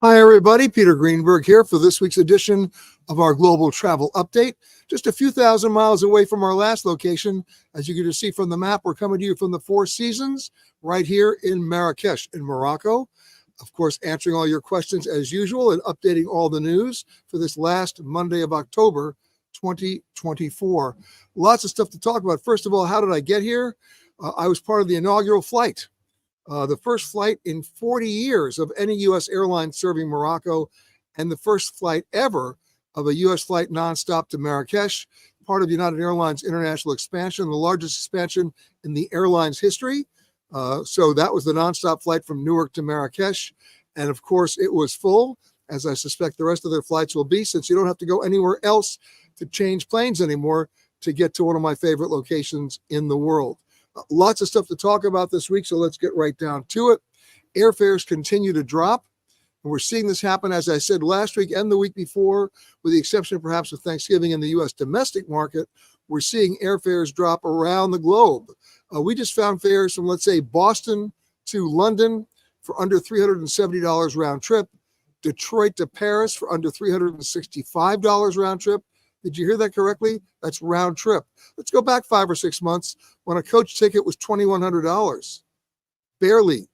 Hi, everybody. Peter Greenberg here for this week's edition of our Global Travel Update. Just a few thousand miles away from our last location. As you can just see from the map, we're coming to you from the Four Seasons right here in Marrakesh in Morocco. Of course, answering all your questions as usual and updating all the news for this last Monday of October 2024. Lots of stuff to talk about. First of all, how did I get here? I was part of the inaugural flight. The first flight in 40 years of any U.S. airline serving Morocco, and the first flight ever of a U.S. flight nonstop to Marrakesh, part of United Airlines international expansion, the largest expansion in the airline's history. So that was the nonstop flight from Newark to Marrakesh. And of course, it was full, as I suspect the rest of their flights will be, since you don't have to go anywhere else to change planes anymore to get to one of my favorite locations in the world. Lots of stuff to talk about this week, so let's get right down to it. Airfares continue to drop, and we're seeing this happen, as I said, last week and the week before, with the exception perhaps of Thanksgiving in the U.S. domestic market. We're seeing airfares drop around the globe. We just found fares from, let's say, Boston to London for under $370 round trip, Detroit to Paris for under $365 round trip. Did you hear that correctly? That's round trip. Let's go back 5 or 6 months when a coach ticket was $2,100. Barely,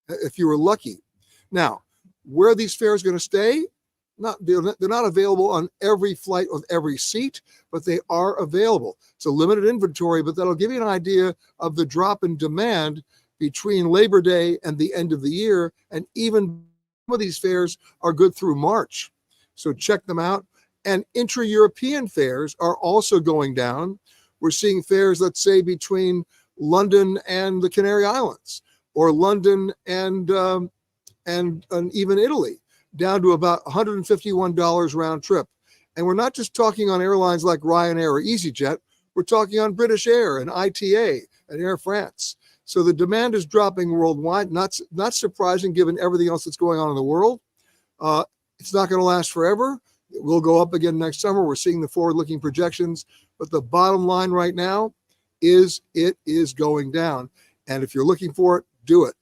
if you were lucky. Now, where are these fares going to stay? They're not available on every flight with every seat, but they are available. It's a limited inventory, but that'll give you an idea of the drop in demand between Labor Day and the end of the year. And even some of these fares are good through March. So check them out. And intra-European fares are also going down. We're seeing fares, let's say, between London and the Canary Islands, or London and even Italy, down to about $151 round trip. And we're not just talking on airlines like Ryanair or EasyJet. We're talking on British Air and ITA and Air France. So the demand is dropping worldwide. Not surprising given everything else that's going on in the world. It's not going to last forever. It will go up again next summer. We're seeing the forward-looking projections. But the bottom line right now is it is going down. And if you're looking for it, do it.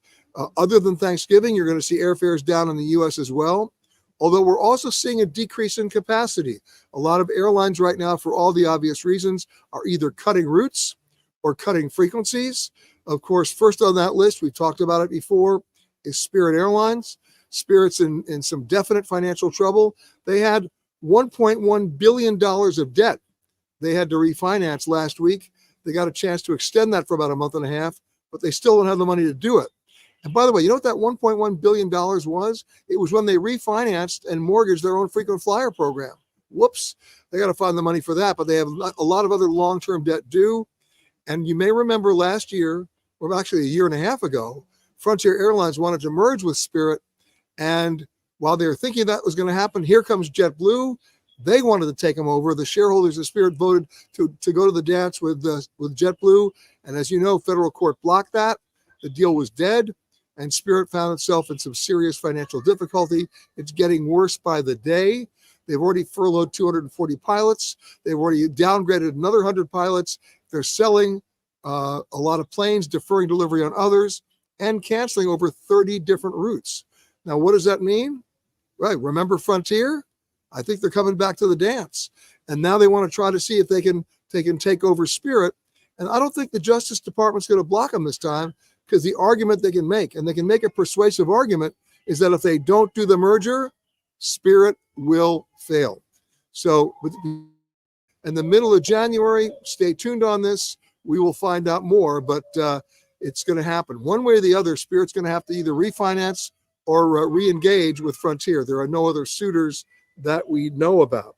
Other than Thanksgiving, you're going to see airfares down in the U.S. as well. Although we're also seeing a decrease in capacity. A lot of airlines right now, for all the obvious reasons, are either cutting routes or cutting frequencies. Of course, first on that list, we've talked about it before, is Spirit Airlines. Spirit's in some definite financial trouble. They had $1.1 billion of debt they had to refinance last week. They got a chance to extend that for about a month and a half, but they still don't have the money to do it. And by the way, you know what that $1.1 billion was? It was when they refinanced and mortgaged their own frequent flyer program. Whoops, they got to find the money for that, but they have a lot of other long-term debt due. And you may remember last year, or actually a year and a half ago, Frontier Airlines wanted to merge with Spirit. And while they were thinking that was going to happen, here comes JetBlue. They wanted to take them over. The shareholders of Spirit voted to go to the dance with JetBlue. And as you know, federal court blocked that. The deal was dead, and Spirit found itself in some serious financial difficulty. It's getting worse by the day. They've already furloughed 240 pilots. They've already downgraded another 100 pilots. They're selling a lot of planes, deferring delivery on others, and canceling over 30 different routes. Now, what does that mean? Right, remember Frontier? I think they're coming back to the dance. And now they want to try to see if they can take over Spirit. And I don't think the Justice Department's going to block them this time, because the argument they can make, and they can make a persuasive argument, is that if they don't do the merger, Spirit will fail. So in the middle of January, stay tuned on this. We will find out more, but it's going to happen. One way or the other, Spirit's going to have to either refinance or re-engage with Frontier. There are no other suitors that we know about.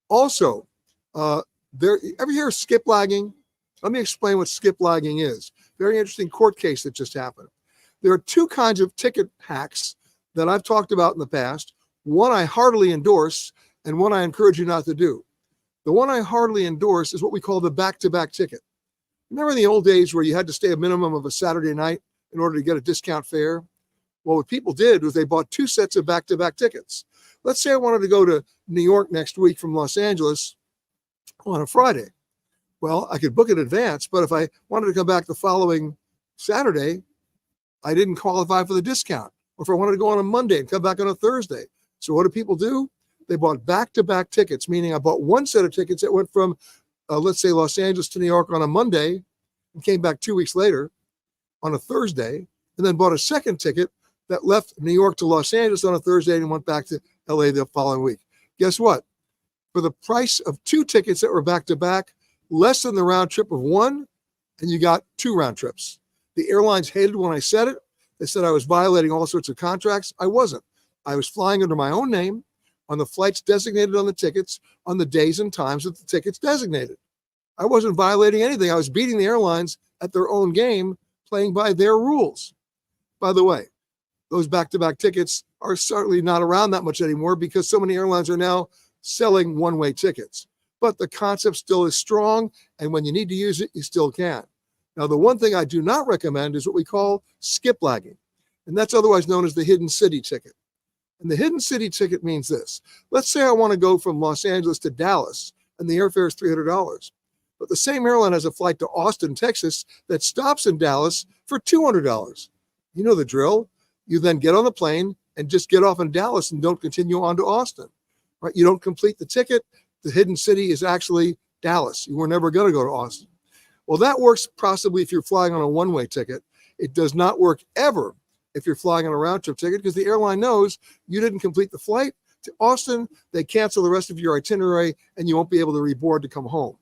Also, ever hear of skip lagging? Let me explain what skip lagging is. Very interesting court case that just happened. There are two kinds of ticket hacks that I've talked about in the past. One I heartily endorse, and one I encourage you not to do. The one I heartily endorse is what we call the back-to-back ticket. Remember in the old days where you had to stay a minimum of a Saturday night in order to get a discount fare? Well, what people did was they bought 2 sets of back-to-back tickets. Let's say I wanted to go to New York next week from Los Angeles on a Friday. Well, I could book in advance, but if I wanted to come back the following Saturday, I didn't qualify for the discount. or if I wanted to go on a Monday and come back on a Thursday. So what do people do? They bought back-to-back tickets, meaning I bought one set of tickets that went from, let's say, Los Angeles to New York on a Monday and came back 2 weeks later on a Thursday, and then bought a second ticket that left New York to Los Angeles on a Thursday and went back to LA the following week. Guess what? For the price of two tickets that were back-to-back, less than the round trip of one, and you got two round trips. The airlines hated when I said it. They said I was violating all sorts of contracts. I wasn't. I was flying under my own name on the flights designated on the tickets on the days and times that the tickets designated. I wasn't violating anything. I was beating the airlines at their own game, playing by their rules. By the way, those back-to-back tickets are certainly not around that much anymore because so many airlines are now selling one-way tickets. But the concept still is strong, and when you need to use it, you still can. Now, the one thing I do not recommend is what we call skip lagging, and that's otherwise known as the hidden city ticket. And the hidden city ticket means this. Let's say I want to go from Los Angeles to Dallas, and the airfare is $300. But the same airline has a flight to Austin, Texas, that stops in Dallas for $200. You know the drill. You then get on the plane and just get off in Dallas and don't continue on to Austin. Right? You don't complete the ticket. The hidden city is actually Dallas. You were never going to go to Austin. Well, that works possibly if you're flying on a one-way ticket. It does not work ever if you're flying on a round-trip ticket because the airline knows you didn't complete the flight to Austin. They cancel the rest of your itinerary, and you won't be able to reboard to come home.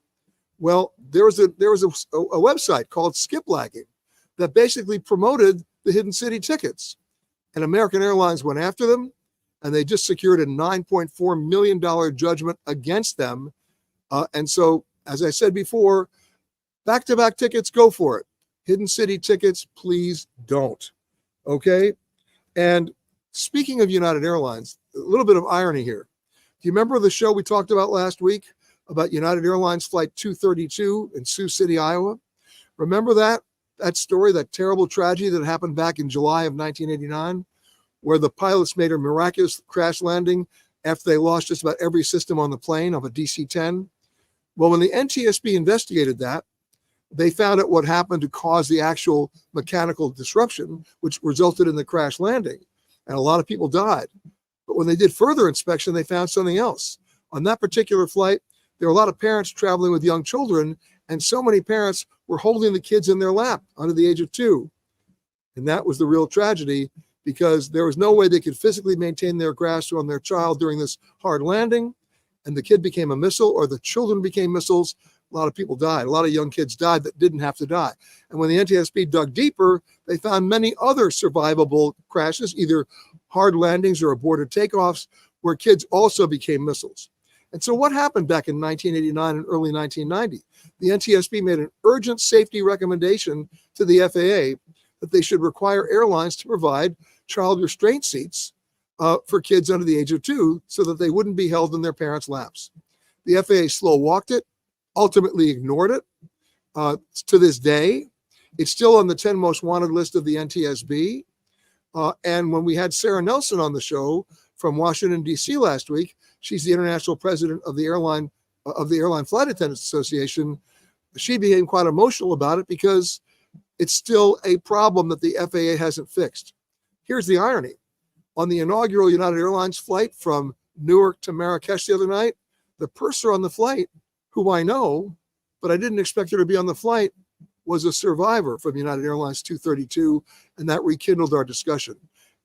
Well, there was a website called Skip Lagging that basically promoted the hidden city tickets. And American Airlines went after them, and they just secured a $9.4 million judgment against them. And so, as I said before, back-to-back tickets, go for it. Hidden city tickets, please don't. Okay? And speaking of United Airlines, a little bit of irony here. Do you remember the show we talked about last week about United Airlines Flight 232 in Sioux City, Iowa? Remember that story, that terrible tragedy that happened back in July of 1989, where the pilots made a miraculous crash landing after they lost just about every system on the plane of a DC-10? Well, when the NTSB investigated that, they found out what happened to cause the actual mechanical disruption, which resulted in the crash landing, and a lot of people died. But when they did further inspection, they found something else. On that particular flight, there were a lot of parents traveling with young children, and so many parents were holding the kids in their lap under the age of 2. And that was the real tragedy, because there was no way they could physically maintain their grasp on their child during this hard landing, and the kid became a missile, or the children became missiles. A lot of people died. A lot of young kids died that didn't have to die. And when the NTSB dug deeper, they found many other survivable crashes, either hard landings or aborted takeoffs, where kids also became missiles. And so what happened back in 1989 and early 1990? The NTSB made an urgent safety recommendation to the FAA that they should require airlines to provide child restraint seats for kids under the age of 2 so that they wouldn't be held in their parents' laps. The FAA slow-walked it, ultimately ignored it. To this day, it's still on the 10 most wanted list of the NTSB. And when we had Sarah Nelson on the show from Washington, D.C. last week, she's the international president of the Airline Flight Attendants Association. She became quite emotional about it because it's still a problem that the FAA hasn't fixed. Here's the irony. On the inaugural United Airlines flight from Newark to Marrakesh the other night, the purser on the flight, who I know, but I didn't expect her to be on the flight, was a survivor from United Airlines 232, and that rekindled our discussion.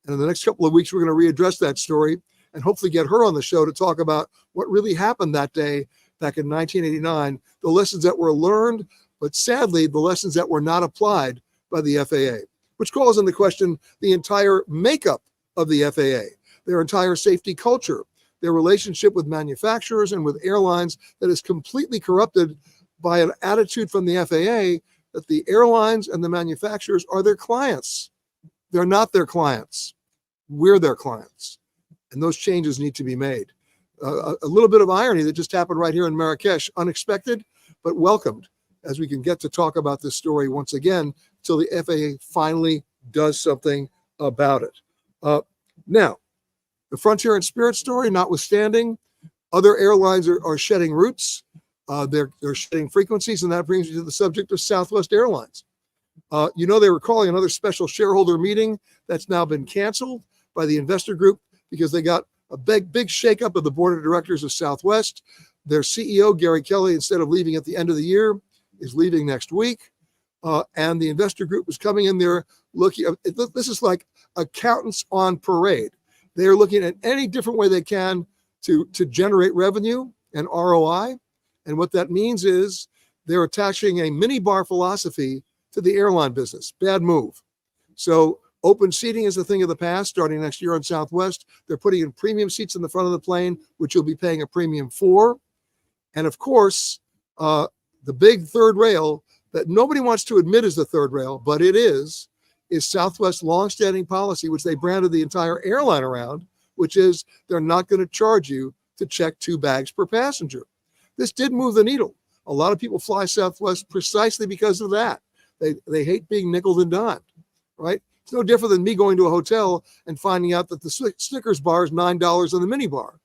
And in the next couple of weeks, we're going to readdress that story and hopefully get her on the show to talk about what really happened that day back in 1989, the lessons that were learned, but sadly, the lessons that were not applied by the FAA, which calls into question the entire makeup of the FAA, their entire safety culture, their relationship with manufacturers and with airlines that is completely corrupted by an attitude from the FAA that the airlines and the manufacturers are their clients. They're not their clients. We're their clients. And those changes need to be made. A little bit of irony that just happened right here in Marrakesh, unexpected, but welcomed, as we can get to talk about this story once again until the FAA finally does something about it. Now, the Frontier and Spirit story notwithstanding, other airlines are shedding routes. They're shedding frequencies, and that brings me to the subject of Southwest Airlines. They were calling another special shareholder meeting that's now been canceled by the investor group because they got a big shakeup of the board of directors of Southwest. Their CEO, Gary Kelly, instead of leaving at the end of the year, is leaving next week. And the investor group is coming in there looking. This is like accountants on parade. They are looking at any different way they can to generate revenue and ROI. And what that means is they're attaching a mini bar philosophy to the airline business. Bad move. So open seating is a thing of the past. Starting next year on Southwest, they're putting in premium seats in the front of the plane, which you'll be paying a premium for. And of course, the big third rail that nobody wants to admit is the third rail, but it is Southwest's longstanding policy, which they branded the entire airline around, which is they're not going to charge you to check 2 bags per passenger. This did move the needle. A lot of people fly Southwest precisely because of that. They hate being nickeled and dimed, right? It's no different than me going to a hotel and finding out that the Snickers bar is $9 on the mini bar,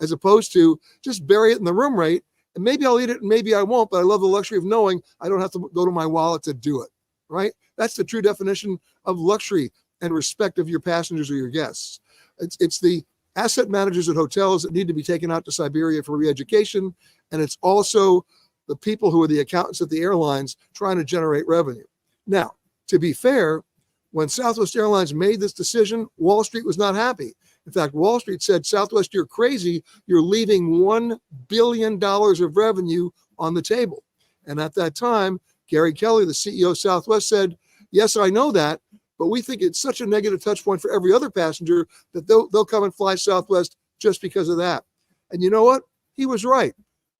as opposed to just bury it in the room rate, and maybe I'll eat it and maybe I won't, but I love the luxury of knowing I don't have to go to my wallet to do it, right? That's the true definition of luxury and respect of your passengers or your guests. It's the asset managers at hotels that need to be taken out to Siberia for re-education, and it's also the people who are the accountants at the airlines trying to generate revenue. Now, to be fair, when Southwest Airlines made this decision, Wall Street was not happy. In fact, Wall Street said, Southwest, you're crazy. You're leaving $1 billion of revenue on the table. And at that time, Gary Kelly, the CEO of Southwest, said, yes, I know that, but we think it's such a negative touch point for every other passenger that they'll come and fly Southwest just because of that. And you know what? He was right.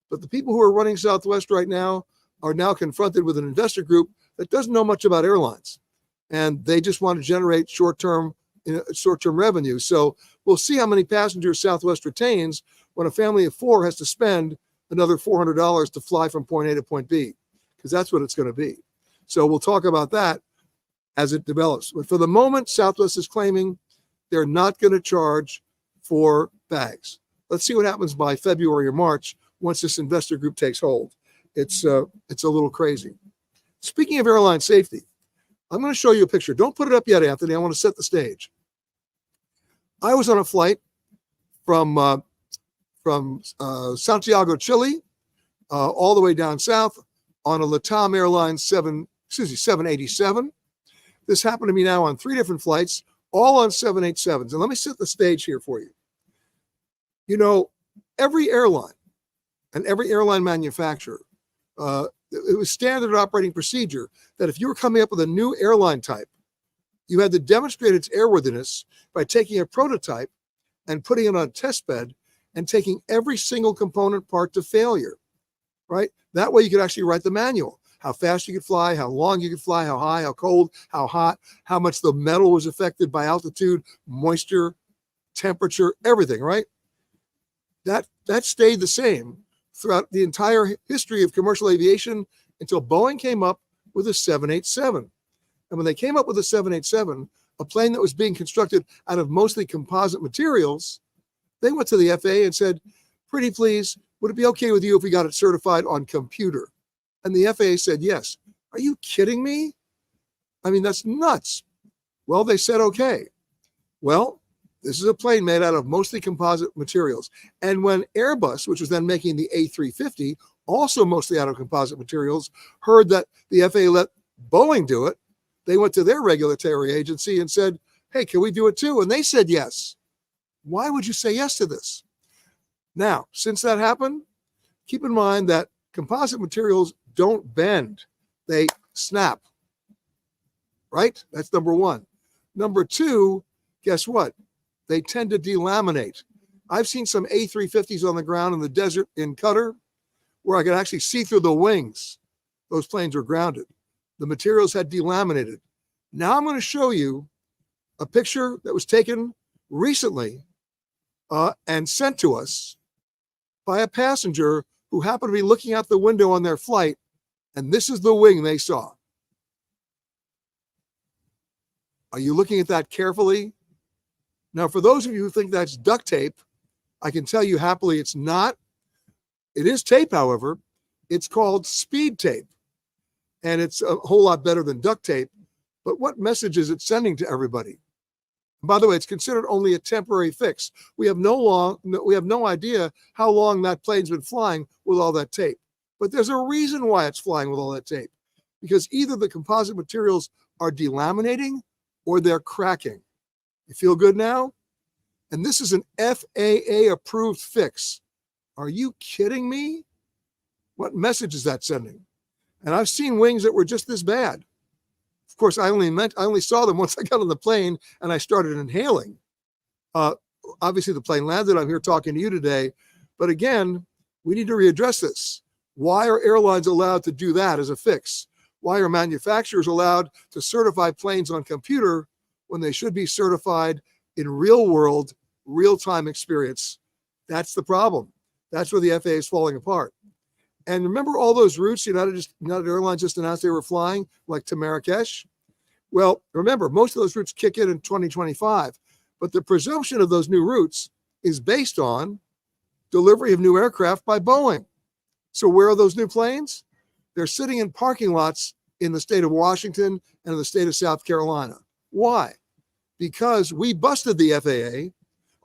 But the people who are running Southwest right now are now confronted with an investor group that doesn't know much about airlines. And they just want to generate short-term revenue. So we'll see how many passengers Southwest retains when a family of 4 has to spend another $400 to fly from point A to point B, because that's what it's going to be. So we'll talk about that as it develops. But for the moment, Southwest is claiming they're not going to charge for bags. Let's see what happens by February or March once this investor group takes hold. It's a little crazy. Speaking of airline safety, I'm going to show you a picture. Don't put it up yet, Anthony. I want to set the stage. I was on a flight from Santiago, Chile, all the way down south on a LATAM Airlines 787. This happened to me now on 3 different flights, all on 787s. And let me set the stage here for you. You know, every airline and every airline manufacturer, it was standard operating procedure that if you were coming up with a new airline type, you had to demonstrate its airworthiness by taking a prototype and putting it on a test bed and taking every single component part to failure, right? That way you could actually write the manual, how fast you could fly, how long you could fly, how high, how cold, how hot, how much the metal was affected by altitude, moisture, temperature, everything, right? That stayed the same throughout the entire history of commercial aviation until Boeing came up with a 787. And when they came up with a 787, a plane that was being constructed out of mostly composite materials, they went to the FAA and said, pretty please, would it be okay with you if we got it certified on computer? And the FAA said, yes. Are you kidding me? I mean, that's nuts. Well, they said, okay. Well, this is a plane made out of mostly composite materials. And when Airbus, which was then making the A350, also mostly out of composite materials, heard that the FAA let Boeing do it, they went to their regulatory agency and said, hey, can we do it too? And they said yes. Why would you say yes to this? Now, since that happened, keep in mind that composite materials don't bend. They snap, right? That's number one. Number two, guess what? They tend to delaminate. I've seen some A350s on the ground in the desert in Qatar where I could actually see through the wings. Those planes were grounded. The materials had delaminated. Now I'm going to show you a picture that was taken recently and sent to us by a passenger who happened to be looking out the window on their flight, and this is the wing they saw. Are you looking at that carefully? Now, for those of you who think that's duct tape, I can tell you happily it's not. It is tape, however. It's called speed tape. and it's a whole lot better than duct tape. But what message is it sending to everybody? And by the way, it's considered only a temporary fix. We have no idea how long that plane's been flying with all that tape. But there's a reason why it's flying with all that tape, because either the composite materials are delaminating or they're cracking. You feel good now? And this is an FAA approved fix. Are you kidding me? What message is that sending? And I've seen wings that were just this bad. Of course, I only saw them once I got on the plane and I started inhaling. Obviously, the plane landed. I'm here talking to you today. But again, we need to readdress this. Why are airlines allowed to do that as a fix? Why are manufacturers allowed to certify planes on computer when they should be certified in real world, real-time experience? That's the problem. That's where the FAA is falling apart. And remember all those routes United Airlines just announced they were flying, like to Marrakesh? Well, remember, most of those routes kick in 2025, but the presumption of those new routes is based on delivery of new aircraft by Boeing. So where are those new planes? They're sitting in parking lots in the state of Washington and in the state of South Carolina. Why? Because we busted the FAA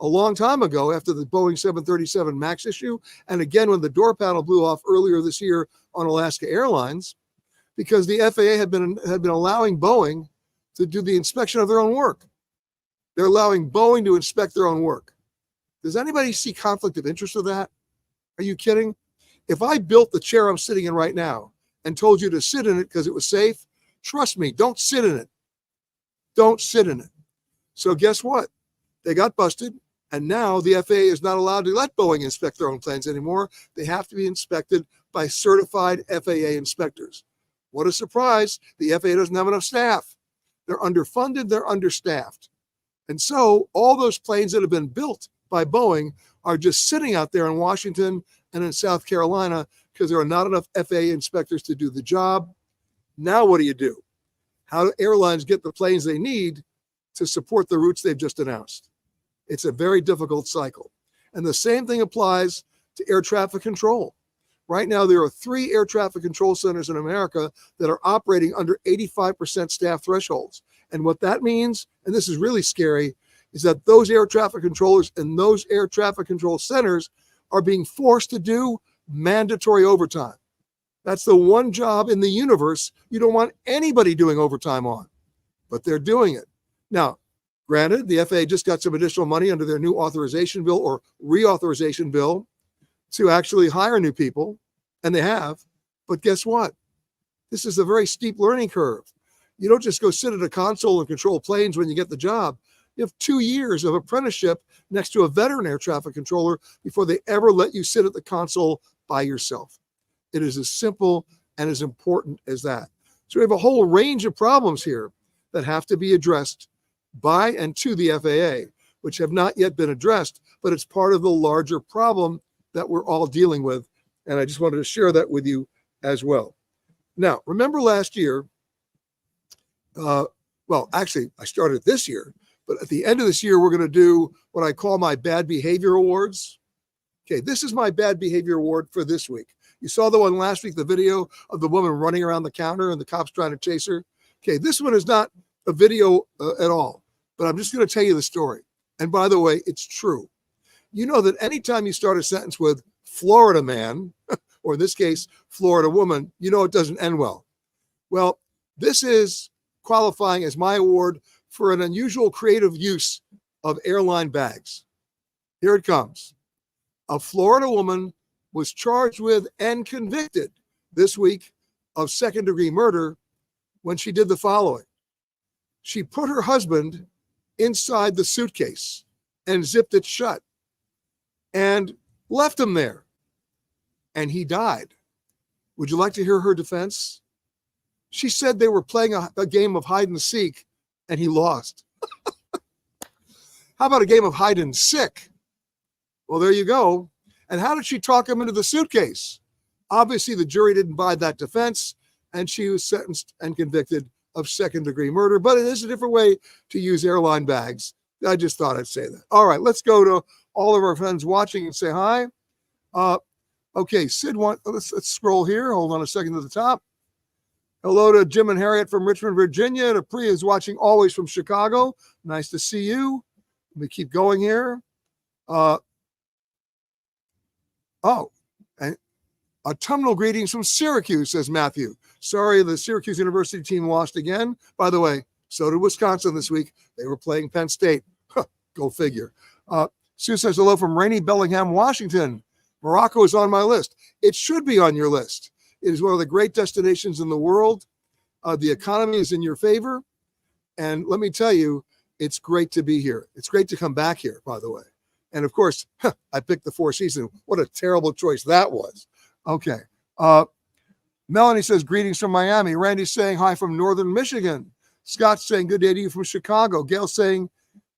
a long time ago after the Boeing 737 MAX issue, and again when the door panel blew off earlier this year on Alaska Airlines, because the FAA had been allowing Boeing to do the inspection of their own work. They're allowing Boeing to inspect their own work. Does anybody see conflict of interest with that? Are you kidding? If I built the chair I'm sitting in right now and told you to sit in it because it was safe, trust me, don't sit in it. Don't sit in it. So guess what? They got busted. And now the FAA is not allowed to let Boeing inspect their own planes anymore. They have to be inspected by certified FAA inspectors. What a surprise. The FAA doesn't have enough staff. They're underfunded, they're understaffed. And so all those planes that have been built by Boeing are just sitting out there in Washington and in South Carolina because there are not enough FAA inspectors to do the job. Now what do? How do airlines get the planes they need to support the routes they've just announced? It's a very difficult cycle. And the same thing applies to air traffic control. Right now, there are 3 air traffic control centers in America that are operating under 85% staff thresholds. And what that means, and this is really scary, is that those air traffic controllers and those air traffic control centers are being forced to do mandatory overtime. That's the one job in the universe you don't want anybody doing overtime on, but they're doing it. Now, granted, the FAA just got some additional money under their new authorization bill or reauthorization bill to actually hire new people, and they have. But guess what? This is a very steep learning curve. You don't just go sit at a console and control planes when you get the job. You have 2 years of apprenticeship next to a veteran air traffic controller before they ever let you sit at the console by yourself. It is as simple and as important as that. So we have a whole range of problems here that have to be addressed by and to the FAA, which have not yet been addressed, but it's part of the larger problem that we're all dealing with. And I just wanted to share that with you as well. Now, remember last year, actually, I started this year, but at the end of this year, we're going to do what I call my bad behavior awards. Okay, this is my bad behavior award for this week. You saw the one last week, the video of the woman running around the counter and the cops trying to chase her. Okay, this one is not a video at all, but I'm just going to tell you the story. And by the way, it's true. You know that anytime you start a sentence with Florida man, or in this case, Florida woman, you know it doesn't end well. Well, this is qualifying as my award for an unusual creative use of airline bags. Here it comes. A Florida woman was charged with and convicted this week of second-degree murder when she did the following. She put her husband inside the suitcase and zipped it shut and left him there, and he died. Would you like to hear her defense? She said they were playing a game of hide and seek, and he lost. How about a game of hide and sick? Well, there you go. And how did she talk him into the suitcase? Obviously, the jury didn't buy that defense, and she was sentenced and convicted of second-degree murder. But it is a different way to use airline bags. I just thought I'd say that. All right, let's go to all of our friends watching and say hi. Okay, Sid, let's scroll here. Hold on a second to the top. Hello to Jim and Harriet from Richmond, Virginia. To Priya is watching always from Chicago. Nice to see you. Let me keep going here. And autumnal greetings from Syracuse, says Matthew. Sorry, the Syracuse University team lost again. By the way, so did Wisconsin this week. They were playing Penn State. Go figure. Sue says hello from rainy Bellingham, Washington. Morocco is on my list. It should be on your list. It is one of the great destinations in the world. The economy is in your favor. And let me tell you, it's great to be here. It's great to come back here, by the way. And of course, I picked the Four Seasons. What a terrible choice that was. Okay. Melanie says, greetings from Miami. Randy's saying hi from Northern Michigan. Scott's saying good day to you from Chicago. Gail's saying,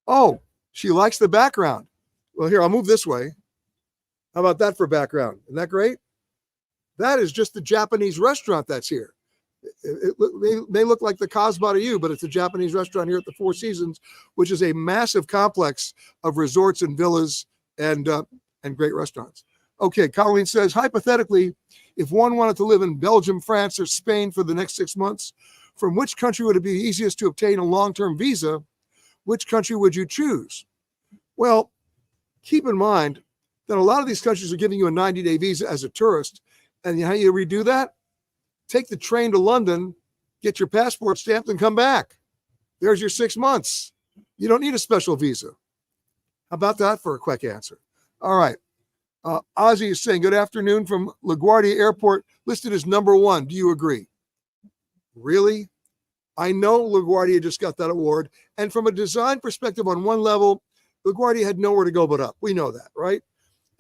oh, she likes the background. Well, here, I'll move this way. How about that for background? Isn't that great? That is just the Japanese restaurant that's here. It may look like the Casbah to you, but it's a Japanese restaurant here at the Four Seasons, which is a massive complex of resorts and villas and great restaurants. Okay, Colleen says, hypothetically, if one wanted to live in Belgium, France, or Spain for the next 6 months, from which country would it be easiest to obtain a long-term visa? Which country would you choose? Well, keep in mind that a lot of these countries are giving you a 90-day visa as a tourist. And how you redo that? Take the train to London, get your passport stamped, and come back. There's your 6 months. You don't need a special visa. How about that for a quick answer? All right. Ozzy is saying, good afternoon from LaGuardia Airport, listed as #1. Do you agree? Really? I know LaGuardia just got that award. And from a design perspective, on one level, LaGuardia had nowhere to go but up. We know that, right?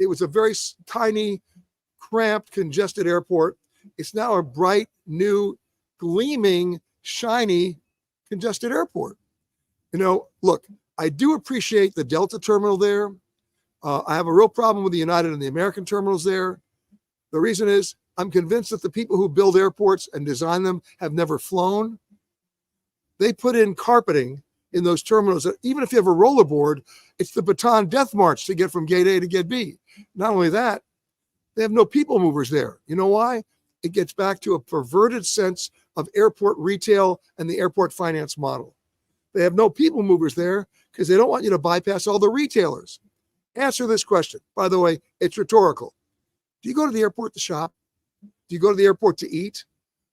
It was a very tiny, cramped, congested airport. It's now a bright, new, gleaming, shiny, congested airport. Look, I do appreciate the Delta terminal there. I have a real problem with the United and the American terminals there. The reason is I'm convinced that the people who build airports and design them have never flown. They put in carpeting in those terminals that even if you have a rollerboard, it's the Baton Death March to get from gate A to gate B. Not only that, they have no people movers there. You know why? It gets back to a perverted sense of airport retail and the airport finance model. They have no people movers there because they don't want you to bypass all the retailers. Answer this question. By the way, it's rhetorical. Do you go to the airport to shop? Do you go to the airport to eat?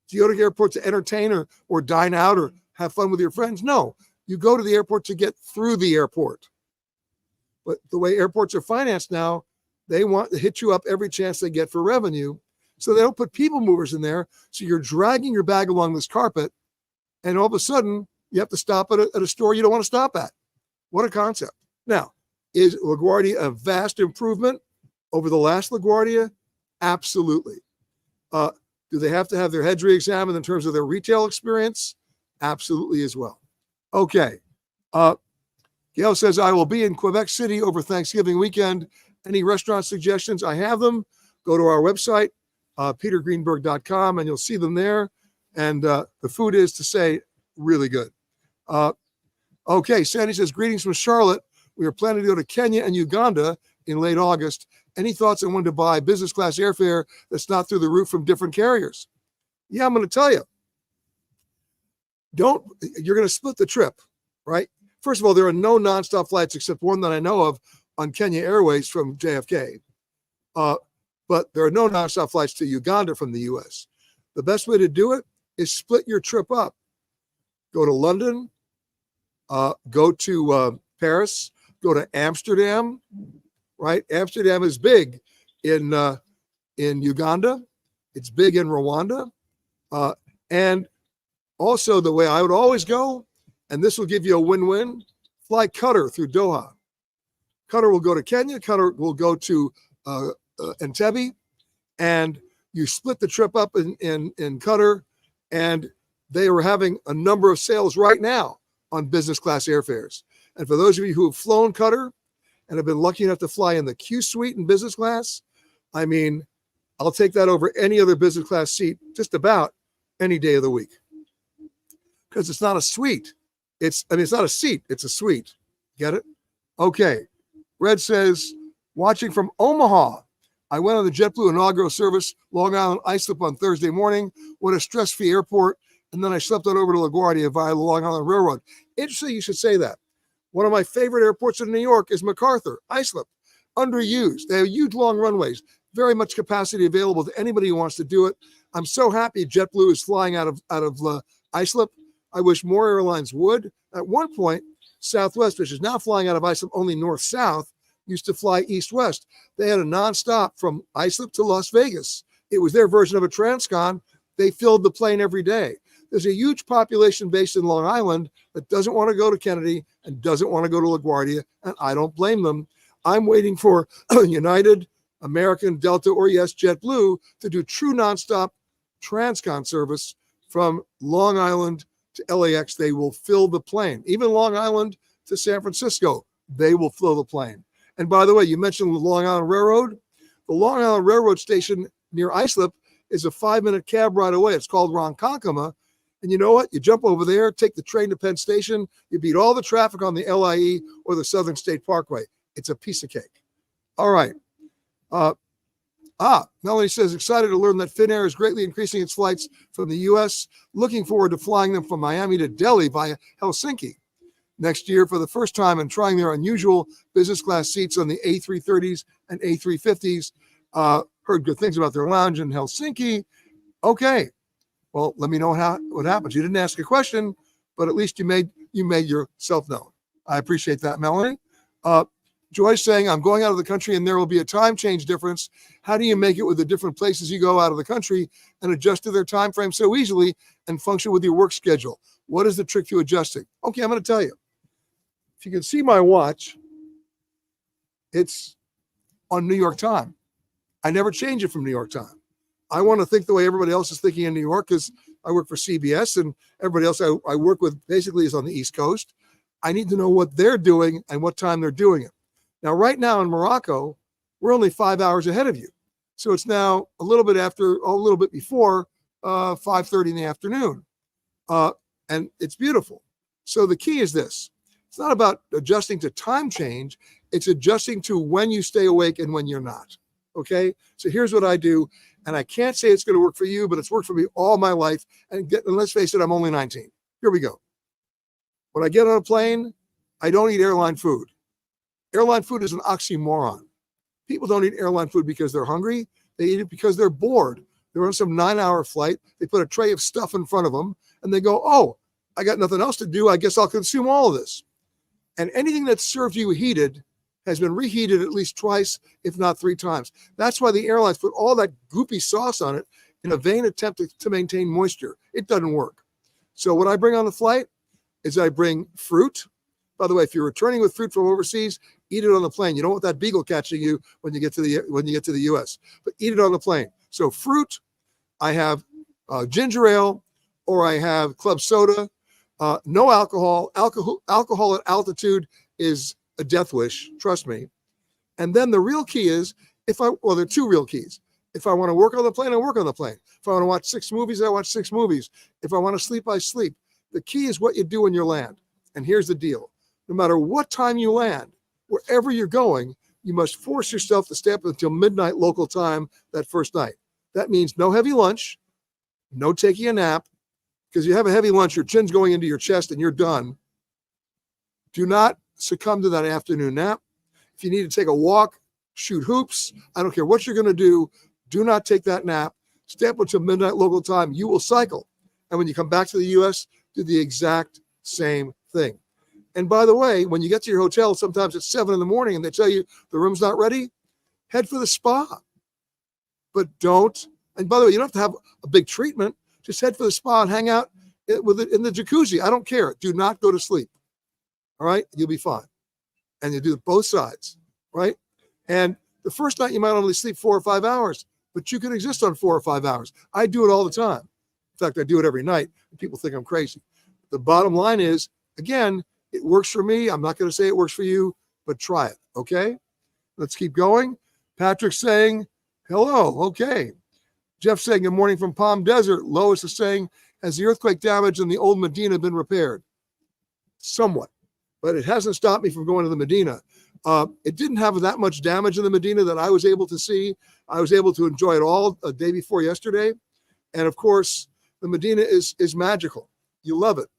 Do you go to the airport to entertain or dine out or have fun with your friends? No, you go to the airport to get through the airport. But the way airports are financed now, they want to hit you up every chance they get for revenue. So they don't put people movers in there. So you're dragging your bag along this carpet, and all of a sudden you have to stop at a store you don't want to stop at. What a concept. Now, is LaGuardia a vast improvement over the last LaGuardia? Absolutely. Do they have to have their heads re-examined in terms of their retail experience? Absolutely as well. Okay. Gail says, I will be in Quebec City over Thanksgiving weekend. Any restaurant suggestions? I have them. Go to our website, petergreenberg.com, and you'll see them there. And the food is, to say, really good. Okay, Sandy says, greetings from Charlotte. We are planning to go to Kenya and Uganda in late August. Any thoughts on when to buy business class airfare that's not through the roof from different carriers? Yeah, I'm going to tell you. You're going to split the trip, right? First of all, there are no nonstop flights except one that I know of on Kenya Airways from JFK. But there are no nonstop flights to Uganda from the US. The best way to do it is split your trip up. Go to London, go to Paris, go to Amsterdam, right? Amsterdam is big in Uganda. It's big in Rwanda. And also the way I would always go, and this will give you a win-win, fly Qatar through Doha. Qatar will go to Kenya, Qatar will go to Entebbe, and you split the trip up in Qatar, and they are having a number of sales right now on business class airfares. And for those of you who have flown Qatar and have been lucky enough to fly in the Q suite in business class, I mean, I'll take that over any other business class seat just about any day of the week. Because it's not a suite. It's not a seat, it's a suite. Get it? Okay. Red says, watching from Omaha. I went on the JetBlue inaugural service, Long Island Islip on Thursday morning. What a stress-free airport. And then I slept on over to LaGuardia via the Long Island Railroad. Interesting you should say that. One of my favorite airports in New York is MacArthur, Islip. Underused. They have huge long runways. Very much capacity available to anybody who wants to do it. I'm so happy JetBlue is flying out of Islip. I wish more airlines would. At one point, Southwest, which is now flying out of Islip only north-south, used to fly east-west. They had a nonstop from Islip to Las Vegas. It was their version of a transcon. They filled the plane every day. There's a huge population based in Long Island that doesn't want to go to Kennedy and doesn't want to go to LaGuardia, and I don't blame them. I'm waiting for United, American, Delta, or yes, JetBlue to do true nonstop transcon service from Long Island to LAX. They will fill the plane. Even Long Island to San Francisco, they will fill the plane. And by the way, you mentioned the Long Island Railroad. The Long Island Railroad station near Islip is a 5-minute cab ride away. It's called Ronkonkoma. And you know what? You jump over there, take the train to Penn Station, you beat all the traffic on the LIE or the Southern State Parkway. It's a piece of cake. All right. Melanie says, excited to learn that Finnair is greatly increasing its flights from the U.S. Looking forward to flying them from Miami to Delhi via Helsinki next year for the first time and trying their unusual business class seats on the A330s and A350s. Heard good things about their lounge in Helsinki. Okay. Well, let me know what happens. You didn't ask a question, but at least you made yourself known. I appreciate that, Melanie. Joyce saying, I'm going out of the country and there will be a time change difference. How do you make it with the different places you go out of the country and adjust to their time frame so easily and function with your work schedule? What is the trick to adjusting? Okay, I'm going to tell you. If you can see my watch, it's on New York time. I never change it from New York time. I want to think the way everybody else is thinking in New York because I work for CBS and everybody else I work with basically is on the East Coast. I need to know what they're doing and what time they're doing it. Now, right now in Morocco, we're only 5 hours ahead of you. So it's now a little bit before 5:30 in the afternoon. And it's beautiful. So the key is this. It's not about adjusting to time change. It's adjusting to when you stay awake and when you're not. Okay? So here's what I do. And I can't say it's going to work for you, but it's worked for me all my life. And let's face it, I'm only 19. Here we go. When I get on a plane, I don't eat airline food. Airline food is an oxymoron. People don't eat airline food because they're hungry. They eat it because they're bored. They're on some 9-hour flight. They put a tray of stuff in front of them and they go, oh, I got nothing else to do. I guess I'll consume all of this. And anything that's served you heated has been reheated at least twice, if not 3 times. That's why the airlines put all that goopy sauce on it in a vain attempt to maintain moisture. It doesn't work. So what I bring on the flight is I bring fruit. By the way, if you're returning with fruit from overseas, eat it on the plane. You don't want that beagle catching you when you get to the U.S. But eat it on the plane. So fruit, I have ginger ale, or I have club soda. No alcohol. Alcohol at altitude is a death wish. Trust me. And then the real key is there are 2 real keys. If I want to work on the plane, I work on the plane. If I want to watch 6 movies, I watch 6 movies. If I want to sleep, I sleep. The key is what you do when you land. And here's the deal. No matter what time you land, wherever you're going, you must force yourself to stay up until midnight local time that first night. That means no heavy lunch, no taking a nap, because you have a heavy lunch, your chin's going into your chest and you're done. Do not succumb to that afternoon nap. If you need to take a walk, shoot hoops, I don't care what you're going to do not take that nap. Stay up until midnight local time. You will cycle. And when you come back to the U.S., do the exact same thing. And by the way, when you get to your hotel, sometimes it's 7 a.m. and they tell you the room's not ready, head for the spa. But don't, and by the way, you don't have to have a big treatment. Just head for the spa and hang out with it in the jacuzzi. I don't care. Do not go to sleep. All right? You'll be fine. And you do both sides, right? And the first night you might only sleep 4 or 5 hours, but you can exist on 4 or 5 hours. I do it all the time. In fact, I do it every night. And people think I'm crazy. The bottom line is, again, it works for me. I'm not going to say it works for you, but try it, okay? Let's keep going. Patrick's saying, hello, okay. Jeff saying, good morning from Palm Desert. Lois is saying, has the earthquake damage in the old Medina been repaired? Somewhat, but it hasn't stopped me from going to the Medina. It didn't have that much damage in the Medina that I was able to see. I was able to enjoy it all a day before yesterday. And of course, the Medina is magical. You love it.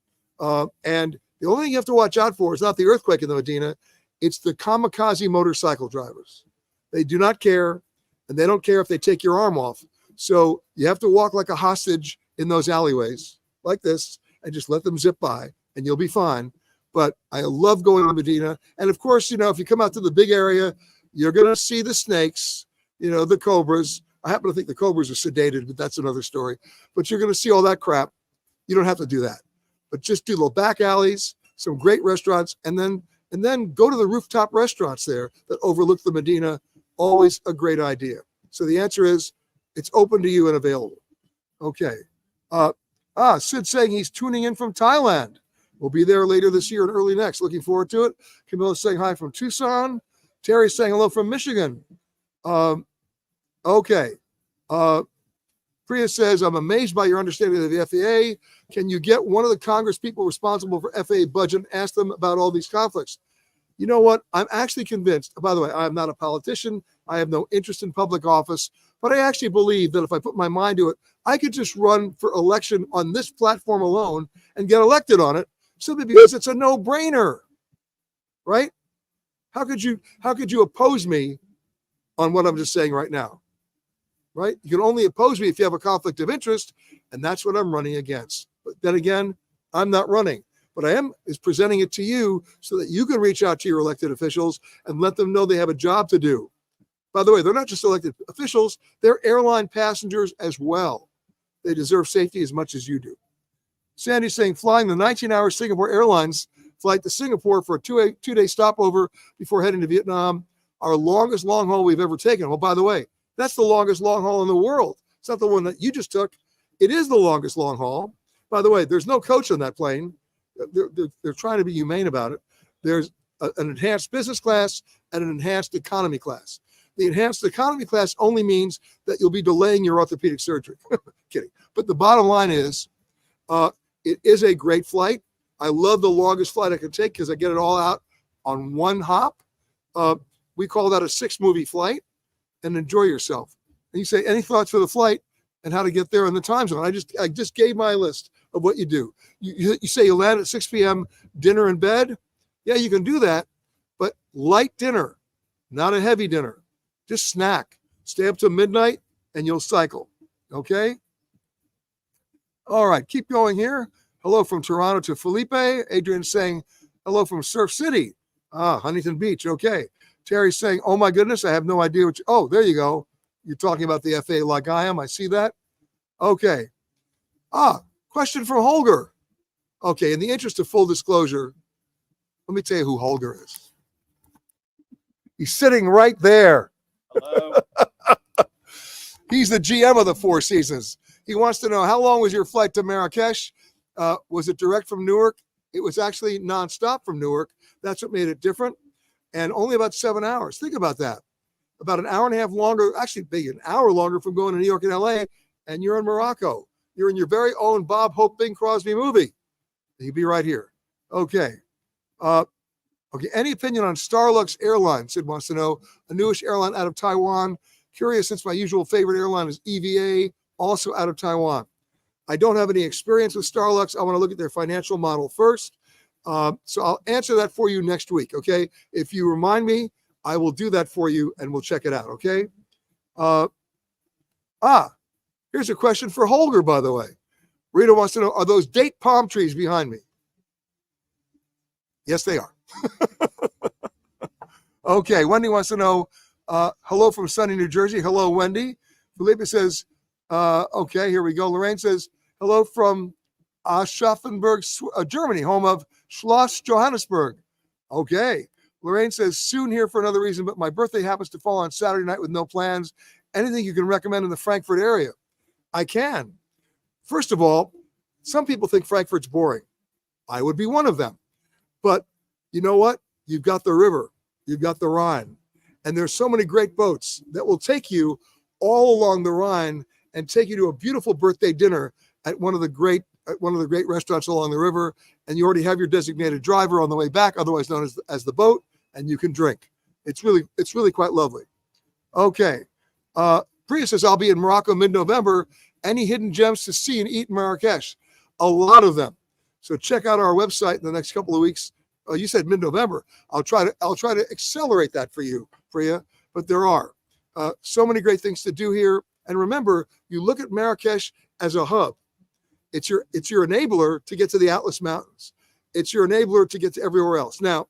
And the only thing you have to watch out for is not the earthquake in the Medina. It's the kamikaze motorcycle drivers. They do not care, and they don't care if they take your arm off. So you have to walk like a hostage in those alleyways like this and just let them zip by, and you'll be fine. But I love going to Medina. And of course, if you come out to the big area, you're going to see the snakes, the cobras. I happen to think the cobras are sedated, but that's another story. But you're going to see all that crap. You don't have to do that. But just do little back alleys, some great restaurants, and then go to the rooftop restaurants there that overlook the Medina. Always a great idea. So the answer is it's open to you and available. Okay. Sid saying he's tuning in from Thailand. We'll be there later this year and early next. Looking forward to it. Camilla's saying hi from Tucson. Terry's saying hello from Michigan. Okay. Priya says, I'm amazed by your understanding of the FAA. Can you get one of the Congress people responsible for FAA budget and ask them about all these conflicts? You know what? I'm actually convinced. By the way, I'm not a politician. I have no interest in public office. But I actually believe that if I put my mind to it, I could just run for election on this platform alone and get elected on it simply because it's a no-brainer, right? How could you oppose me on what I'm just saying right now, right? You can only oppose me if you have a conflict of interest, and that's what I'm running against. But then again, I'm not running. What I am is presenting it to you so that you can reach out to your elected officials and let them know they have a job to do. By the way, they're not just elected officials, they're airline passengers as well. They deserve safety as much as you do. Sandy's saying flying the 19-hour Singapore Airlines flight to Singapore for a two-day stopover before heading to Vietnam, our longest long haul we've ever taken. Well, by the way, that's the longest long haul in the world. It's not the one that you just took. It is the longest long haul. By the way, there's no coach on that plane. They're trying to be humane about it. There's an enhanced business class and an enhanced economy class. The enhanced economy class only means that you'll be delaying your orthopedic surgery. Kidding. But the bottom line is, it is a great flight. I love the longest flight I can take because I get it all out on one hop. We call that a 6-movie flight, and enjoy yourself. And you say, any thoughts for the flight and how to get there in the time zone? I just gave my list of what you do. You say you land at 6 p.m., dinner in bed. Yeah, you can do that, but light dinner, not a heavy dinner. Just snack. Stay up till midnight and you'll cycle. Okay? All right, keep going here. Hello from Toronto to Felipe. Adrian's saying hello from Surf City. Huntington Beach. Okay. Terry's saying, oh my goodness, I have no idea what oh, there you go. You're talking about the FAA like I am. I see that. Okay. Question from Holger. Okay, in the interest of full disclosure, let me tell you who Holger is. He's sitting right there. Hello. He's the GM of the Four Seasons. He wants to know, how long was your flight to Marrakesh? Was it direct from Newark? It was actually nonstop from Newark. That's what made it different. And only about 7 hours. Think about that. About an hour and a half longer, actually maybe an hour longer from going to New York and LA, and you're in Morocco. You're in your very own Bob Hope Bing Crosby movie. He'd be right here. Okay. Okay. Any opinion on Starlux Airlines? Sid wants to know. A newish airline out of Taiwan. Curious, since my usual favorite airline is EVA, also out of Taiwan. I don't have any experience with Starlux. I want to look at their financial model first. So I'll answer that for you next week. Okay. If you remind me, I will do that for you and we'll check it out. Okay. Here's a question for Holger, by the way. Rita wants to know, are those date palm trees behind me? Yes, they are. Okay. Wendy wants to know, hello from sunny New Jersey. Hello, Wendy. Felipe says, okay, here we go. Lorraine says, hello from Aschaffenburg, Germany, home of Schloss Johannesburg. Okay. Lorraine says, soon here for another reason, but my birthday happens to fall on Saturday night with no plans. Anything you can recommend in the Frankfurt area? I can. First of all, some people think Frankfurt's boring. I would be one of them. But you know what? You've got the river. You've got the Rhine. And there's so many great boats that will take you all along the Rhine and take you to a beautiful birthday dinner at one of the great restaurants along the river. And you already have your designated driver on the way back, otherwise known as the boat, and you can drink. It's really quite lovely. Okay. Priya says, I'll be in Morocco mid-November. Any hidden gems to see and eat in Marrakesh? A lot of them. So check out our website in the next couple of weeks. You said mid-November. I'll try to accelerate that for you, Priya. But there are so many great things to do here. And remember, you look at Marrakesh as a hub. It's your enabler to get to the Atlas Mountains. It's your enabler to get to everywhere else. Now,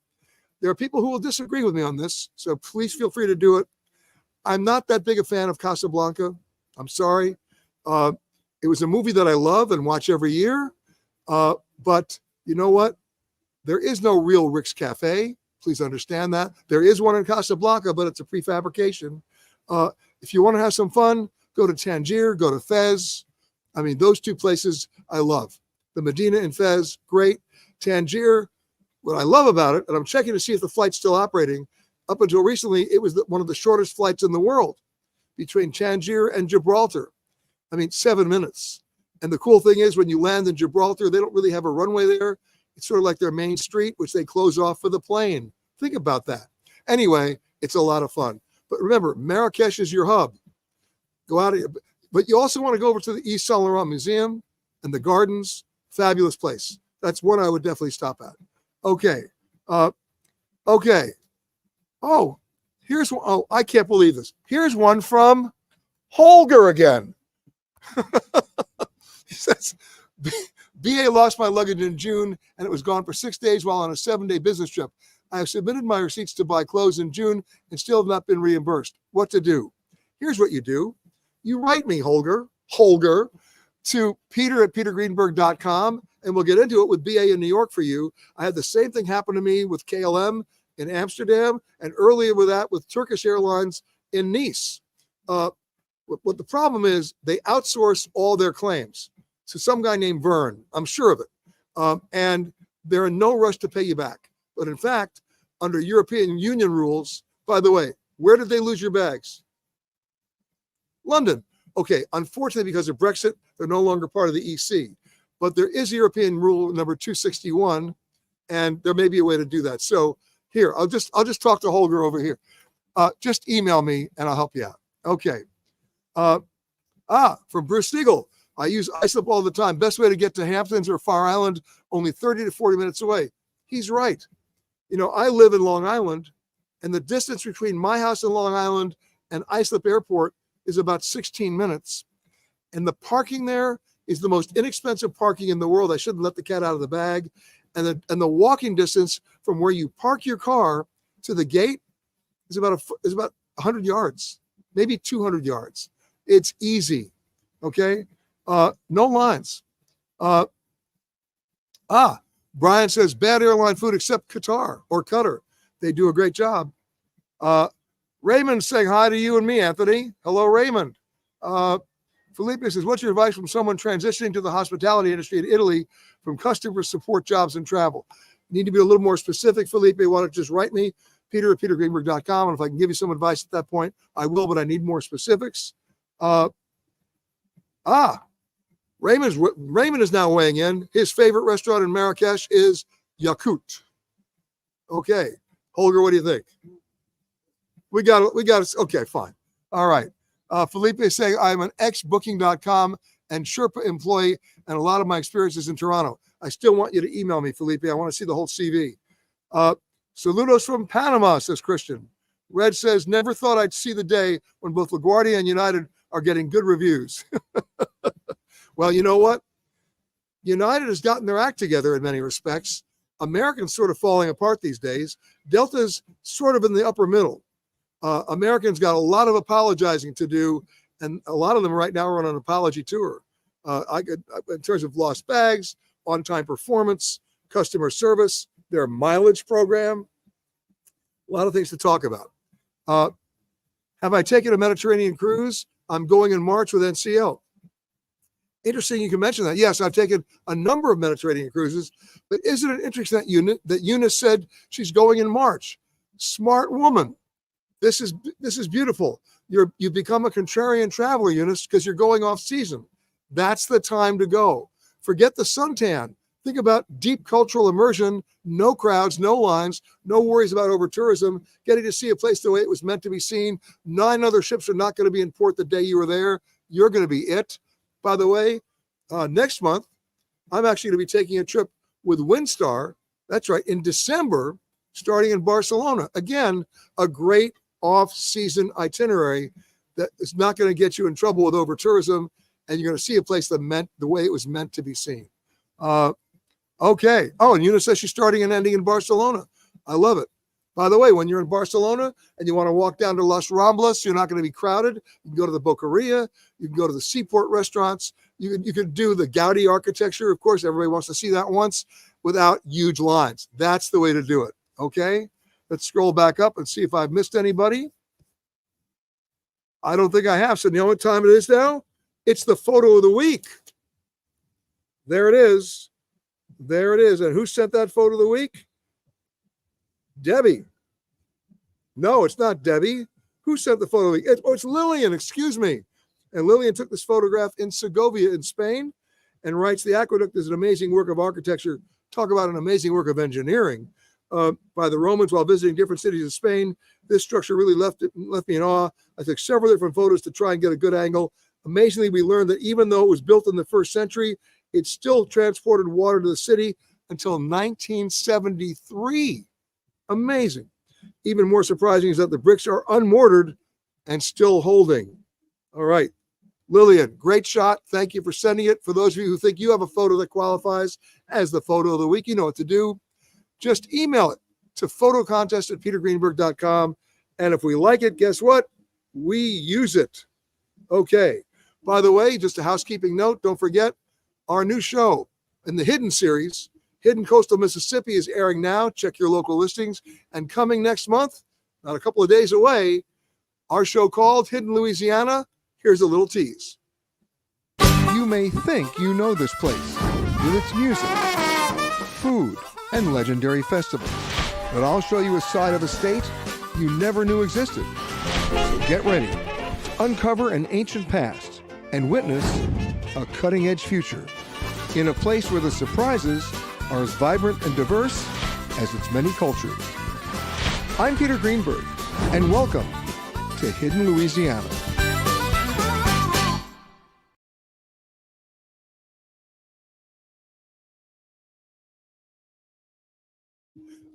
there are people who will disagree with me on this, so please feel free to do it. I'm not that big a fan of Casablanca. I'm sorry. It was a movie that I love and watch every year. But you know what? There is no real Rick's Cafe. Please understand that. There is one in Casablanca, but it's a prefabrication. If you want to have some fun, go to Tangier, go to Fez. I mean, those two places I love. The Medina and Fez, great. Tangier, what I love about it, and I'm checking to see if the flight's still operating. Up until recently, it was one of the shortest flights in the world between Tangier and Gibraltar. I mean, 7 minutes. And the cool thing is when you land in Gibraltar, they don't really have a runway there. It's sort of like their main street, which they close off for the plane. Think about that. Anyway, it's a lot of fun. But remember, Marrakesh is your hub. Go out, but you also want to go over to the East Saint Laurent Museum and the gardens. Fabulous place. That's one I would definitely stop at. Okay. Okay. Oh, here's one. Oh, I can't believe this. Here's one from Holger again. He says, BA lost my luggage in June and it was gone for 6 days while on a 7-day business trip. I have submitted my receipts to buy clothes in June and still have not been reimbursed. What to do? Here's what you do. You write me, Holger, to peter@petergreenberg.com, and we'll get into it with BA in New York for you. I had the same thing happen to me with KLM in Amsterdam, and earlier with that with Turkish Airlines in Nice. What the problem is, they outsource all their claims to some guy named Vern. I'm sure of it. And they're in no rush to pay you back. But in fact, under European Union rules, by the way, where did they lose your bags? London. Okay, unfortunately, because of Brexit, they're no longer part of the EC. But there is European rule number 261, and there may be a way to do that. So here, I'll just talk to Holger over here. Just email me and I'll help you out. Okay. From Bruce Siegel. I use iSlip all the time. Best way to get to Hamptons or Far Island, only 30 to 40 minutes away. He's right. You know, I live in Long Island, and the distance between my house in Long Island and Islip Airport is about 16 minutes. And the parking there is the most inexpensive parking in the world. I shouldn't let the cat out of the bag. And the walking distance from where you park your car to the gate is about 100 yards, maybe 200 yards. It's easy. Okay. No lines. Brian says bad airline food except Qatar or Qatar. They do a great job. Raymond saying hi to you and me, Anthony. Hello, Raymond. Felipe says, what's your advice from someone transitioning to the hospitality industry in Italy from customer support jobs and travel? You need to be a little more specific, Felipe. Why don't you just write me, peter@petergreenberg.com. And if I can give you some advice at that point, I will, but I need more specifics. Raymond is now weighing in. His favorite restaurant in Marrakesh is Yakut. Okay. Holger, what do you think? We got it. Okay, fine. All right. Felipe is saying, I'm an ex-booking.com and Sherpa employee, and a lot of my experiences in Toronto. I still want you to email me, Felipe. I want to see the whole CV. Saludos from Panama, says Christian. Red says, never thought I'd see the day when both LaGuardia and United are getting good reviews. Well, you know what? United has gotten their act together in many respects. Americans sort of falling apart these days. Delta's sort of in the upper middle. Americans got a lot of apologizing to do, and a lot of them right now are on an apology tour. In terms of lost bags, on-time performance, customer service, their mileage program, a lot of things to talk about. Have I taken a Mediterranean cruise? I'm going in March with NCL. Interesting you can mention that. Yes, I've taken a number of Mediterranean cruises, but isn't it interesting that Eunice said she's going in March? Smart woman. This is beautiful. You've become a contrarian traveler, Eunice, because you're going off season. That's the time to go. Forget the suntan. Think about deep cultural immersion, no crowds, no lines, no worries about over-tourism, getting to see a place the way it was meant to be seen. 9 other ships are not going to be in port the day you were there. You're going to be it. By the way, next month, I'm actually going to be taking a trip with Windstar. That's right, in December, starting in Barcelona. Again, a great off-season itinerary that is not going to get you in trouble with over-tourism, and you're going to see a place that meant the way it was meant to be seen. Okay. Oh, and Una says she's starting and ending in Barcelona. I love it. By the way, when you're in Barcelona and you want to walk down to Las Ramblas, you're not going to be crowded. You can go to the Boqueria. You can go to the seaport restaurants. You can do the Gaudi architecture. Of course, everybody wants to see that once without huge lines. That's the way to do it. Okay. Let's scroll back up and see if I've missed anybody. I don't think I have. So you know what time it is now? It's the photo of the week. There it is. There it is. And who sent that photo of the week? Debbie. No, it's not Debbie. Who sent the photo of the week? It's Lillian, excuse me. And Lillian took this photograph in Segovia in Spain and writes, the aqueduct is an amazing work of architecture. Talk about an amazing work of engineering by the Romans while visiting different cities in Spain. This structure really left me in awe. I took several different photos to try and get a good angle. Amazingly, we learned that even though it was built in the 1st century, it still transported water to the city until 1973. Amazing. Even more surprising is that the bricks are unmortared and still holding. All right. Lillian, great shot. Thank you for sending it. For those of you who think you have a photo that qualifies as the photo of the week, you know what to do. Just email it to photocontest@petergreenberg.com. And if we like it, guess what? We use it. Okay. By the way, just a housekeeping note, don't forget, our new show in the Hidden series, Hidden Coastal Mississippi, is airing now. Check your local listings. And coming next month, not a couple of days away, our show called Hidden Louisiana. Here's a little tease. You may think you know this place with its music, food, and legendary festivals. But I'll show you a side of the state you never knew existed. So get ready. Uncover an ancient past and witness a cutting-edge future in a place where the surprises are as vibrant and diverse as its many cultures. I'm Peter Greenberg, and welcome to Hidden Louisiana.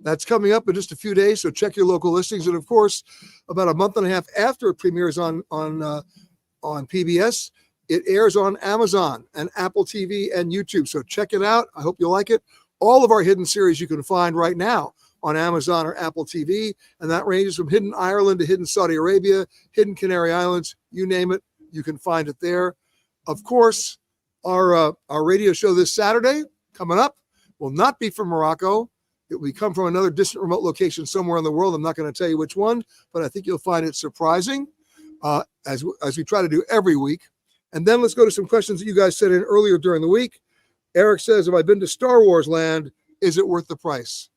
That's coming up in just a few days, so check your local listings. And of course, about a month and a half after it premieres on PBS, it airs on Amazon and Apple TV and YouTube. So check it out. I hope you like it. All of our Hidden series you can find right now on Amazon or Apple TV, and that ranges from Hidden Ireland to Hidden Saudi Arabia, Hidden Canary Islands, you name it, you can find it there. Of course, our radio show this Saturday coming up will not be from Morocco. It will come from another distant remote location somewhere in the world. I'm not going to tell you which one, but I think you'll find it surprising, as we try to do every week. And then let's go to some questions that you guys sent in earlier during the week. Eric says, have I been to Star Wars Land? Is it worth the price?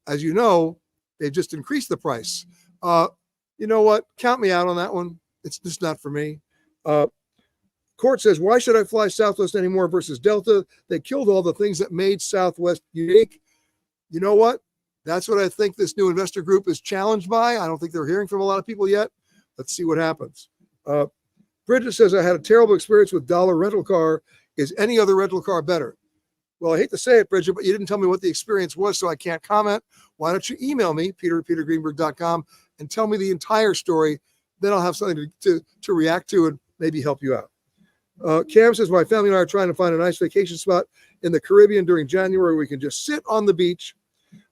As you know, they've just increased the price. You know what? Count me out on that one. It's just not for me. Court says, why should I fly Southwest anymore versus Delta? They killed all the things that made Southwest unique. You know what? That's what I think this new investor group is challenged by. I don't think they're hearing from a lot of people yet. Let's see what happens. Bridget says, I had a terrible experience with Dollar rental car. Is any other rental car better? Well, I hate to say it, Bridget, but you didn't tell me what the experience was, so I can't comment. Why don't you email me, peter@petergreenberg.com, and tell me the entire story. Then I'll have something to react to and maybe help you out. Cam says, my family and I are trying to find a nice vacation spot in the Caribbean during January where we can just sit on the beach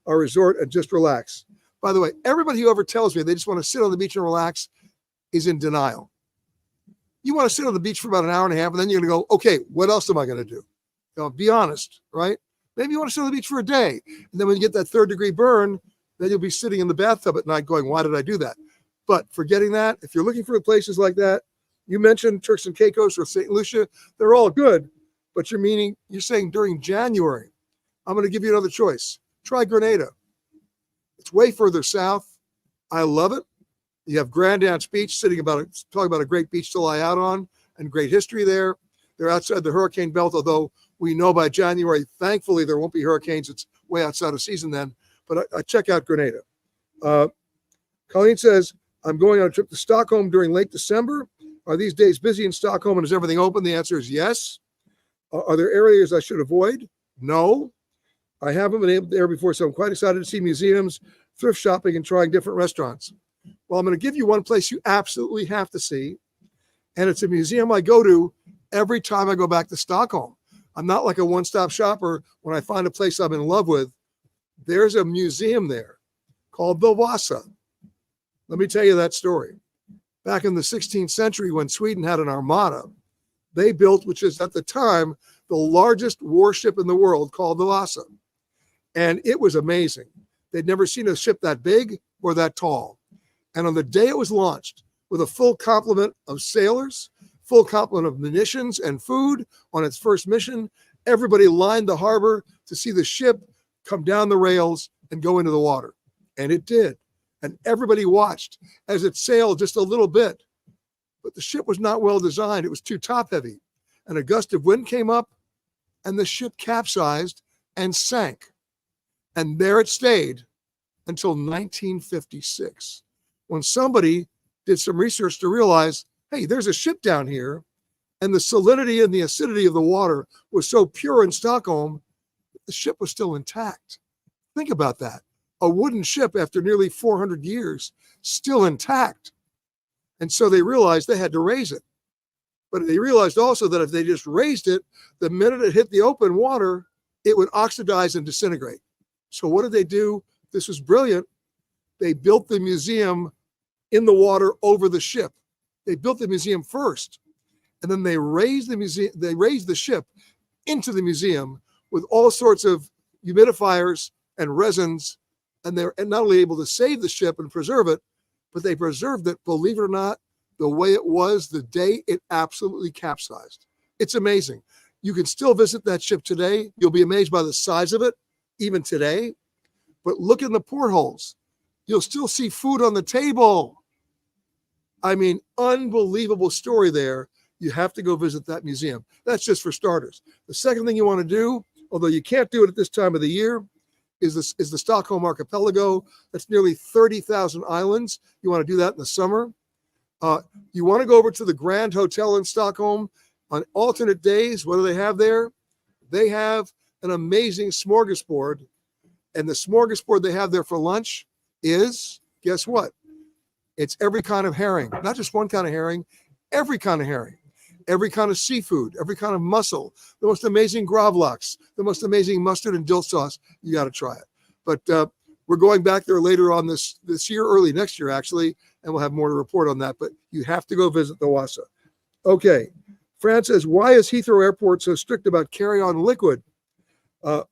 or resort and just relax. By the way, everybody who ever tells me they just want to sit on the beach and relax is in denial. You want to sit on the beach for about an hour and a half, and then you're going to go, okay, what else am I going to do? Be honest, right? Maybe you want to sit on the beach for a day. And then when you get that 3rd-degree burn, then you'll be sitting in the bathtub at night going, why did I do that? But forgetting that, if you're looking for places like that, you mentioned Turks and Caicos or St. Lucia, they're all good, but you're saying during January. I'm going to give you another choice. Try Grenada. It's way further south. I love it. You have Grand Anse Beach talking about a great beach to lie out on and great history there. They're outside the hurricane belt, although We know by January, thankfully, there won't be hurricanes. It's way outside of season then. But I check out Grenada. Colleen says, I'm going on a trip to Stockholm during late December. Are these days busy in Stockholm and is everything open? The answer is yes. Are there areas I should avoid? No. I haven't been able there before, so I'm quite excited to see museums, thrift shopping, and trying different restaurants. Well, I'm going to give you one place you absolutely have to see, and it's a museum I go to every time I go back to Stockholm. I'm not like a one-stop shopper. When I find a place I'm in love with, there's a museum there called the Vasa. Let me tell you that story. Back in the 16th century, when Sweden had an armada, they built, which is at the time, the largest warship in the world called the Vasa. And it was amazing. They'd never seen a ship that big or that tall. And on the day it was launched, with a full complement of sailors, full complement of munitions and food on its first mission, everybody lined the harbor to see the ship come down the rails and go into the water. And it did. And everybody watched as it sailed just a little bit. But the ship was not well designed. It was too top heavy. And a gust of wind came up and the ship capsized and sank. And there it stayed until 1956, when somebody did some research to realize, hey, there's a ship down here, and the salinity and the acidity of the water was so pure in Stockholm, the ship was still intact. Think about that. A wooden ship after nearly 400 years, still intact. And so they realized they had to raise it. But they realized also that if they just raised it, the minute it hit the open water, it would oxidize and disintegrate. So what did they do? This was brilliant. They built the museum in the water over the ship. They built the museum first, and then they raised the museum. They raised the ship into the museum with all sorts of humidifiers and resins, and they're not only able to save the ship and preserve it, but they preserved it, believe it or not, the way it was the day it absolutely capsized. It's amazing. You can still visit that ship today. You'll be amazed by the size of it, even today. But look in the portholes. You'll still see food on the table. I mean, unbelievable story there. You have to go visit that museum. That's just for starters. The second thing you want to do, although you can't do it at this time of the year, is the Stockholm archipelago. That's nearly 30,000 islands. You want to do that in the summer. You want to go over to the Grand Hotel in Stockholm on alternate days. What do they have there? They have an amazing smorgasbord. And the smorgasbord they have there for lunch is, guess what? It's every kind of herring, not just one kind of herring, every kind of herring, every kind of seafood, every kind of mussel, the most amazing gravlax, the most amazing mustard and dill sauce. You got to try it. But we're going back there later on this year, early next year, actually, and we'll have more to report on that. But you have to go visit the Wasa. Okay. Fran says, why is Heathrow Airport so strict about carry-on liquid?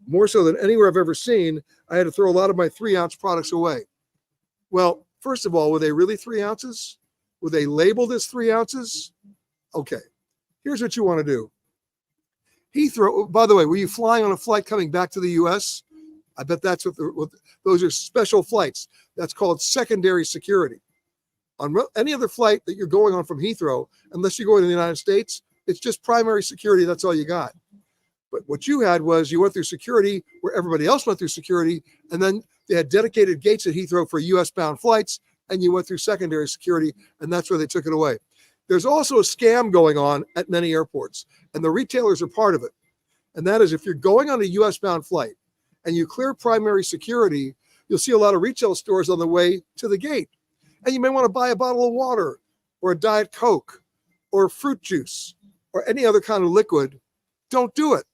More so than anywhere I've ever seen. I had to throw a lot of my 3-ounce products away. Well, first of all, were they really 3 ounces? Were they labeled as 3 ounces? Okay. Here's what you want to do. Heathrow, by the way, were you flying on a flight coming back to the U.S.? I bet that's what those are special flights. That's called secondary security. On any other flight that you're going on from Heathrow, unless you're going to the United States, it's just primary security. That's all you got. But what you had was you went through security where everybody else went through security, and then they had dedicated gates at Heathrow for U.S.-bound flights, and you went through secondary security, and that's where they took it away. There's also a scam going on at many airports, and the retailers are part of it. And that is if you're going on a U.S.-bound flight and you clear primary security, you'll see a lot of retail stores on the way to the gate. And you may want to buy a bottle of water or a Diet Coke or fruit juice or any other kind of liquid. Don't do it.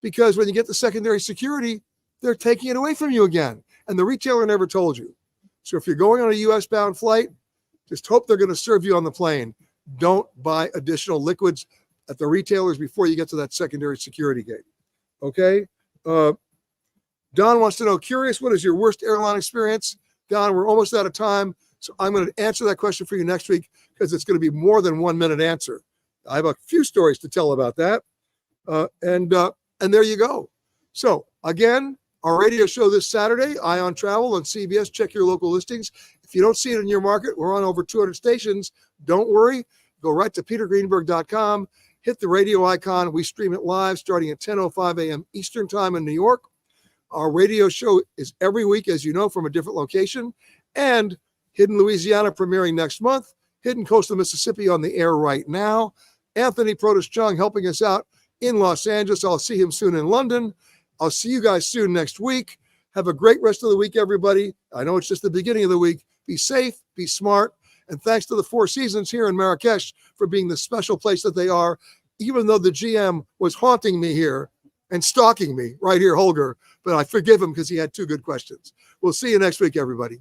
Because when you get to secondary security, they're taking it away from you again. And the retailer never told you. So if you're going on a US-bound flight, just hope they're going to serve you on the plane. Don't buy additional liquids at the retailers before you get to that secondary security gate. Okay? Don wants to know, curious, what is your worst airline experience? Don, we're almost out of time. So I'm going to answer that question for you next week because it's going to be more than 1 minute answer. I have a few stories to tell about that. And there you go. So again, our radio show this Saturday, Eye on Travel on CBS. Check your local listings. If you don't see it in your market, we're on over 200 stations. Don't worry. Go right to petergreenberg.com hit the radio icon. We stream it live starting at 10:05 a.m. Eastern Time in New York. Our radio show is every week, as you know, from a different location. And Hidden Louisiana premiering next month. Hidden Coastal Mississippi on the air right now. Anthony Protas-Chung helping us out in Los Angeles. I'll see him soon in London. I'll see you guys soon next week. Have a great rest of the week, everybody. I know it's just the beginning of the week. Be safe, be smart, and thanks to the Four Seasons here in Marrakesh for being the special place that they are, even though the GM was haunting me here and stalking me right here, Holger, but I forgive him because he had two good questions. We'll see you next week, everybody.